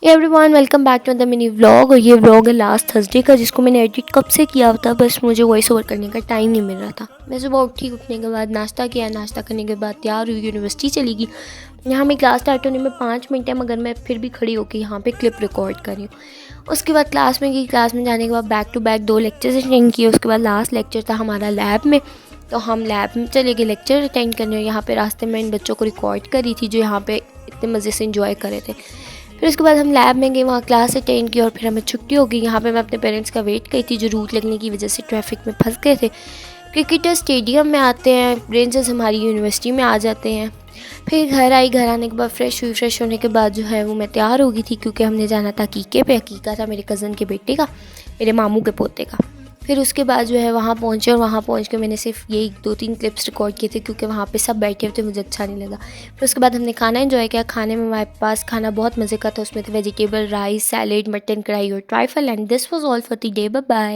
Everyone welcome back to the mini vlog. और ये vlog है लास्ट थर्सडे का, जिसको मैंने एडिट कब से किया था, बस मुझे वॉइस ओवर करने का टाइम नहीं मिल रहा था। मैं सुबह उठने के बाद नाश्ता किया, नाश्ता करने के बाद तैयार हुई, यूनिवर्सिटी चली गई। यहाँ मेरी क्लास स्टार्ट होने में 5 मिनट है, मगर मैं फिर भी खड़ी होकर यहाँ पे क्लिप रिकॉर्ड कर रही हूँ। उसके बाद क्लास में गई, क्लास में जाने के बाद back to back 2 lectures attend किए। उसके बाद लास्ट लेक्चर था हमारा लैब में, तो हम लैब में चले गए लेक्चर अटेंड करने। यहाँ पे रास्ते में इन बच्चों को रिकॉर्ड करी थी जो यहाँ पे इतने मज़े से इंजॉय कर रहे थे। फिर उसके बाद हम लैब में गए, वहाँ क्लास अटेंड की और फिर हमें छुट्टी हो गई। यहाँ पे मैं अपने पेरेंट्स का वेट की थी, जो रूट लगने की वजह से ट्रैफिक में फंस गए थे। क्रिकेटर स्टेडियम में आते हैं, रेंजर्स हमारी यूनिवर्सिटी में आ जाते हैं। फिर घर आई, घर आने के बाद फ्रेश हुई। फ्रेश होने के बाद जो है वो मैं तैयार हो गई थी, क्योंकि हमने जाना था अकीके पे। अकीका था मेरे कज़न के बेटे का, मेरे मामू के पोते का। फिर उसके बाद जो है वहाँ पहुँचे, और वहाँ पहुँच के मैंने सिर्फ यही 2-3 क्लिप्स रिकॉर्ड किए थे, क्योंकि वहाँ पे सब बैठे हुए थे, मुझे अच्छा नहीं लगा। फिर उसके बाद हमने खाना एंजॉय किया। खाने में हमारे पास खाना बहुत मज़े का था, उसमें थे वेजिटेबल राइस, सैलेड, मटन कढ़ाई और trifle. And this was all for the day. Bye bye.